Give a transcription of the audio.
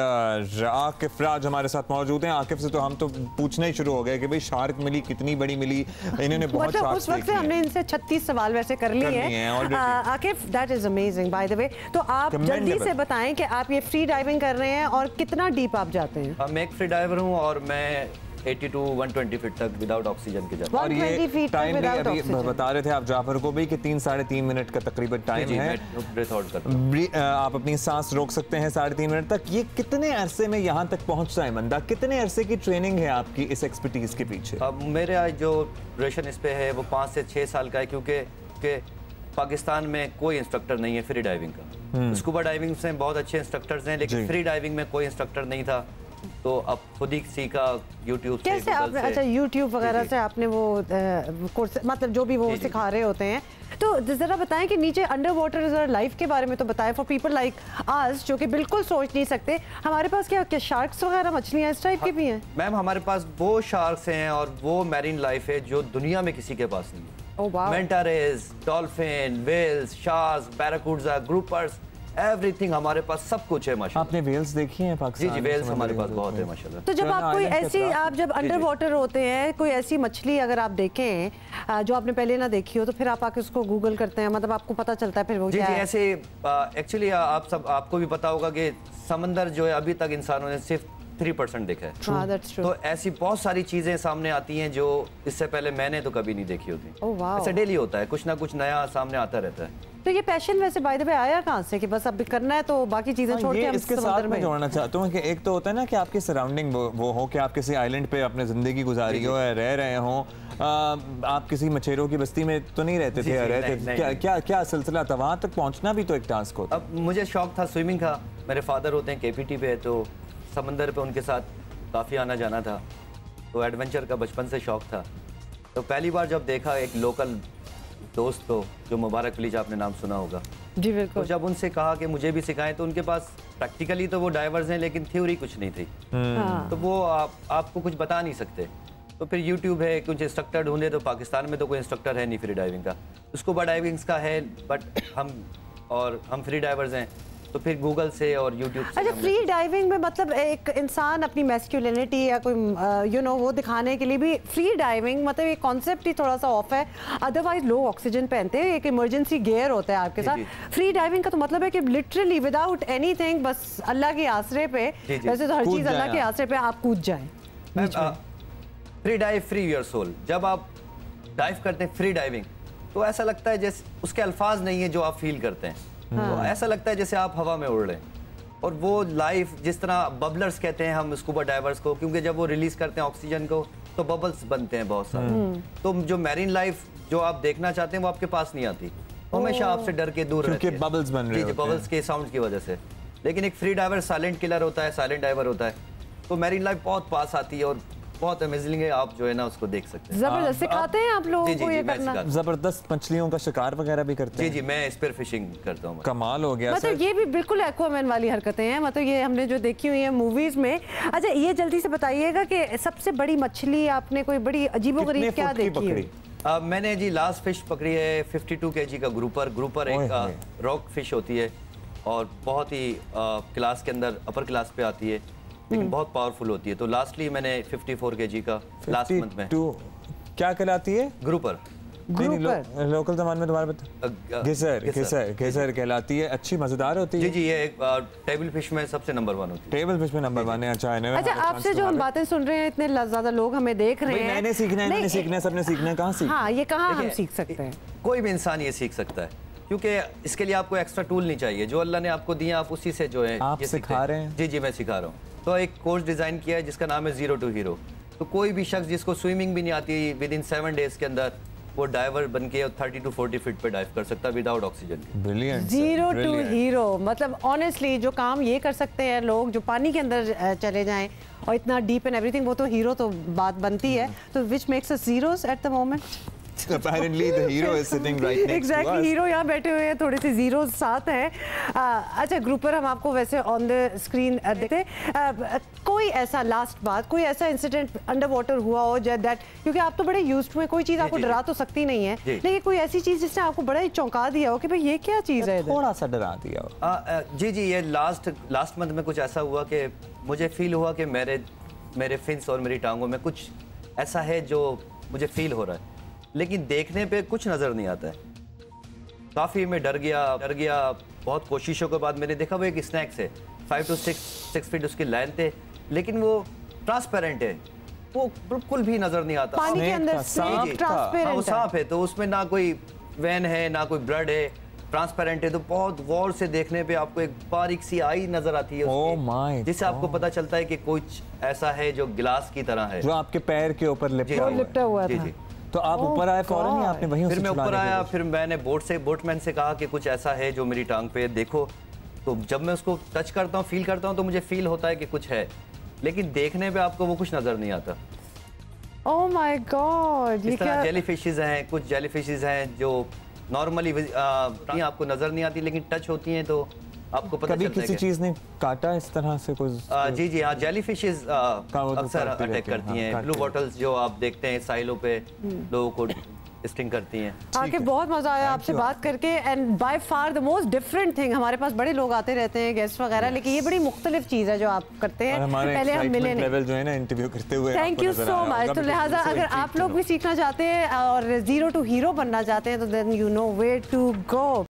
आकिफ राज हमारे साथ मौजूद हैं। आकिफ से तो हम तो पूछना ही शुरू हो गए कि भाई शार्क मिली, कितनी बड़ी मिली, इन्होंने बहुत मतलब उस वक्त से हमने इनसे 36 सवाल वैसे कर लिए हैं। Aakif, that is amazing by the way. तो आप जल्दी से बताएं कि आप ये फ्री डाइविंग कर रहे हैं और कितना डीप आप जाते हैं? मैं एक फ्री डाइवर हूँ और मैं 80 to 120 फीट तक विदाउट ऑक्सीजन के जाते हैं। और ये टाइम भी अभी बता रहे थे आप जाफर को भी कि 3-3.5 मिनट का तकरीबन टाइम है। ब्रीथ आउट करता हूं। आप अपनी सांस रोक सकते हैं 3.5 मिनट तक। ये कितने अरसे में यहाँ तक पहुँचता है बंदा? कितने अरसे की ट्रेनिंग है आपकी इस एक्सपर्टीज के पीछे? अब मेरे आज जो ड्यूरेशन इस पे है वो 5 से 6 साल का है, क्योंकि पाकिस्तान में कोई इंस्ट्रक्टर नहीं है फ्री डाइविंग का। स्कूबा डाइविंग से बहुत अच्छे इंस्ट्रक्टर्स हैं, लेकिन फ्री डाइविंग में कोई इंस्ट्रक्टर नहीं था, तो अब खुद ही सीखा यूट्यूब से। कैसे आपने? अच्छा, यूट्यूब वगैरह से आपने वो कोर्स, मतलब जो भी वो सिखा रहे होते हैं। तो जरा बताएं कि नीचे अंडर वाटर लाइफ के बारे में तो बताएं, फॉर पीपल लाइक अस जो कि बिल्कुल सोच नहीं सकते। हमारे पास क्या शार्क्स वगैरह मछलियां इस टाइप की भी हैं? मैम, हमारे पास वो शार्क्स हैं और वो मैरीन लाइफ है जो दुनिया में किसी के पास नहीं है। Manta rays, dolphin, whales, sharks, barracuda, groupers, everything हमारे पास सब कुछ है माशाल्लाह। आपने वेल्स देखी हैं पाकिस्तान? जी जी, वेल्स हमारे पास बहुत है माशाल्लाह। तो जब आप कोई ऐसी, आप जब अंडर वाटर होते हैं, कोई ऐसी मछली अगर आप देखें जो आपने पहले ना देखी हो, तो फिर आप आके उसको गूगल करते हैं, मतलब आपको पता चलता है फिर वो क्या है? जी, ऐसे एक्चुअली आपको भी पता होगा कि समंदर जो है अभी तक इंसानों ने सिर्फ 3% देखा है। तो ऐसी बहुत सारी चीजें सामने आती हैं जो इससे पहले मैंने तो कभी नहीं देखी होती। ऐसा डेली होता है, कुछ ना कुछ नया सामने आता रहता है। तो ये पैशन वैसे बाय द वे आया कहाँ से कि बस अब करना है तो बाकी चीजें छोड़ के हम इसके साथ में जोड़ना चाहता हूँ कि एक तो होता है ना कि आपकी सराउंडिंग वो हो कि आप किसी आइलैंड पे अपने जिंदगी गुजारी हो, रह रहे हो। आप किसी मछेरों की बस्ती में तो नहीं रहते थे? रहते क्या क्या क्या सिलसिला था? वहाँ तक पहुँचना भी तो एक टास्क होता। अब मुझे शौक था स्विमिंग का, मेरे फादर होते हैं KPT पे, तो समंदर पे उनके साथ काफ़ी आना जाना था, तो एडवेंचर का बचपन से शौक था। तो पहली बार जब देखा एक लोकल दोस्त को, जो मुबारक वलीज, आपने नाम सुना होगा जी बिल्कुल, तो जब उनसे कहा कि मुझे भी सिखाएं, तो उनके पास प्रैक्टिकली तो वो डाइवर्स हैं लेकिन थ्योरी कुछ नहीं थी। तो वो आपको कुछ बता नहीं सकते। तो फिर यूट्यूब है, कुछ इंस्ट्रक्टर ढूंढे, तो पाकिस्तान में तो कोई इंस्ट्रक्टर है नहीं फ्री डाइविंग का। स्कूबा डाइविंग का है, बट हम फ्री डाइवर्स हैं, तो फिर गूगल से और यूट्यूब से। अच्छा, फ्री डाइविंग में मतलब एक इंसान अपनी मैस्कुलिनिटी या कोई वो दिखाने के लिए भी फ्री डाइविंग, मतलब ये कॉन्सेप्ट ही थोड़ा सा ऑफ है। अदरवाइज लोग ऑक्सीजन पहनते हैं, एक इमरजेंसी गियर होता है आपके साथ। फ्री डाइविंग का तो मतलब है कि लिटरली विदाउट एनीथिंग, बस अल्लाह के आसरे पे, वैसे तो हर चीज अल्लाह के आसरे पे, आप कूद जाए। Free dive, free your soul. जब आप डाइव करते हैं फ्री डाइविंग, तो ऐसा लगता है जैसे उसके अल्फाज नहीं है जो आप फील करते हैं। तो ऐसा लगता है जैसे आप हवा में उड़ रहे हैं। और वो लाइफ, जिस तरह बबलर्स कहते हैं हम स्कूबा डाइवर्स को, क्योंकि जब वो रिलीज करते हैं ऑक्सीजन को तो बबल्स बनते हैं बहुत सारे। तो जो मैरीन लाइफ जो आप देखना चाहते हैं वो आपके पास नहीं आती, हमेशा आपसे डर के दूर रहती है, क्योंकि बबल्स बन रहे हैं, बबल्स के साउंड की वजह से। लेकिन एक फ्री डाइवर साइलेंट किलर होता है, साइलेंट डाइवर होता है, तो मैरीन लाइफ बहुत पास आती है और बहुत अमेजिंग है। आप जो है ना उसको देख सकते हैं। जबरदस्त सिखाते हैं आप लोगों को ये करना। जबरदस्त मछलियों का शिकार वगैरह भी करते हैं? जी, मैं स्पीयर फिशिंग करता हूँ। कमाल हो गया। मतलब ये भी बिल्कुल एक्वामैन वाली हरकतें हैं, मतलब ये हमने जो देखी हुई है मूवीज में। अच्छा, ये जल्दी से बताइएगा कि सबसे बड़ी मछली आपने कोई बड़ी अजीबोगरीब क्या देखी है? मैंने जी लास्ट फिश पकड़ी है 52 kg का ग्रुपर एक रॉक फिश होती है और बहुत ही क्लास के अंदर अपर क्लास पे आती है, लेकिन बहुत पावरफुल होती है। तो लास्टली मैंने 54 kg का लास्ट मंथ में। क्या कहलाती है? ग्रुपर। लोकल जबान में दोबारा बता। घिसर कहलाती है। अच्छी मजेदार होती है। जी जी, ये एक टेबल फिश में सबसे नंबर 1 होती है। टेबल फिश में नंबर 1 है। अच्छा, आपसे जो हम बातें सुन रहे हैं, इतने ज्यादा लोग हमें देख रहे हैं, मैंने सीखना है, सीखना है, सबने सीखना है। कहाँ सीखना? हाँ, ये कहाँ हम सीख सकते हैं? कोई भी इंसान ये सीख सकता है, क्योंकि इसके लिए आपको एक्स्ट्रा टूल नहीं चाहिए। जो अल्लाह ने आपको दिया, आप उसी से जो है आप सिखा रहे हैं। जी जी, मैं सिखा रहा हूँ। तो एक कोर्स डिजाइन किया है जिसका नाम है 0 to Hero। तो कोई भी शख्स जिसको स्विमिंग भी नहीं आती, विद इन 7 days के अंदर वो डाइवर बन के 30 to 40 फीट पे डाइव कर सकता है without oxygen. Brilliant. 0 to Hero, मतलब ऑनेस्टली जो काम ये कर सकते हैं लोग जो पानी के अंदर चले जाएं और इतना डीप एंड एवरीथिंग, वो तो हीरो तो बात बनती है। तो which makes us zeros at the moment? apparently the hero is sitting right next exactly, to us. Hero यहाँ बैठे हुए हैं, थोड़े से जीरो साथ हैं। अच्छा, ग्रुप पर हम आपको वैसे ऑन द स्क्रीन देखते हैं। कोई ऐसा लास्ट बात, कोई ऐसा इंसिडेंट अंडर वाटर हुआ हो दैट, क्योंकि आप तो बड़े यूज्ड हुए, कोई चीज़ आपको डरा तो सकती नहीं है, लेकिन कोई ऐसी चीज़ जिसने आपको बड़ा ही चौंका दिया हो कि भाई ये क्या चीज़ है, थोड़ा सा डरा दिया हो? जी जी, ये लास्ट मंथ में कुछ ऐसा हुआ कि मुझे फील हुआ कि मेरे फिन्स और मेरी टांगों में कुछ ऐसा है जो मुझे फील हो रहा है, लेकिन देखने पे कुछ नज़र नहीं आता है। काफ़ी मैं डर गया। बहुत कोशिशों के बाद मैंने देखा वो एक स्नैक्स है, 5 to 6 फीट उसकी लाइन थे, लेकिन वो ट्रांसपेरेंट है, वो बिल्कुल भी नज़र नहीं आता। पानी के अंदर ट्रांसपेरेंट वो सांप है, तो उसमें ना कोई वैन है ना कोई ब्लड है, ट्रांसपेरेंट है, तो बहुत गौर से देखने पे आपको एक बारीक सी आई नजर आती है उसकी, जिससे आपको पता चलता है कि कुछ ऐसा है जो गिलास की तरह है, जो आपके पैर के ऊपर लिपटा हुआ था। तो आप ऊपर आए फौरन ही आपने वहीं? फिर मैं ऊपर आया, फिर मैंने बोटमैन से कहा कि कुछ ऐसा है जो मेरी टांग पे देखो। तो जब मैं उसको टच करता हूँ, फील करता हूँ, तो मुझे फील होता है कि कुछ है, लेकिन देखने पे आपको वो कुछ नजर नहीं आता। ओह माय गॉड, इस तरह जेलीफिशेस हैं, कुछ जेलीफिशेस हैं जो नॉर्मली आपको नजर नहीं आती, लेकिन टच होती हैं तो आपको पता चलता है। कभी किसी चीज ने काटा इस तरह से कुछ? जी जी हाँ, जेलीफिशेस अक्सर अटैक करती हैं। ब्लू बॉटल्स जो आप देखते हैं साइलों पे लोगों को स्टिंग करती हैं। आके बहुत मजा आया आपसे बात करके, and by far the most different thing. हमारे पास बड़े लोग आते रहते हैं, गेस्ट वगैरह, लेकिन ये बड़ी मुख्तलिफ चीज है जो आप करते हैं। पहले हम मिले नहीं, लेवल जो है ना इंटरव्यू करते हुए, थैंक यू सो मच। तो लिहाजा अगर आप लोग भी सीखना चाहते हैं और जीरो टू हीरो बनना चाहते हैं, तो then you know where to go.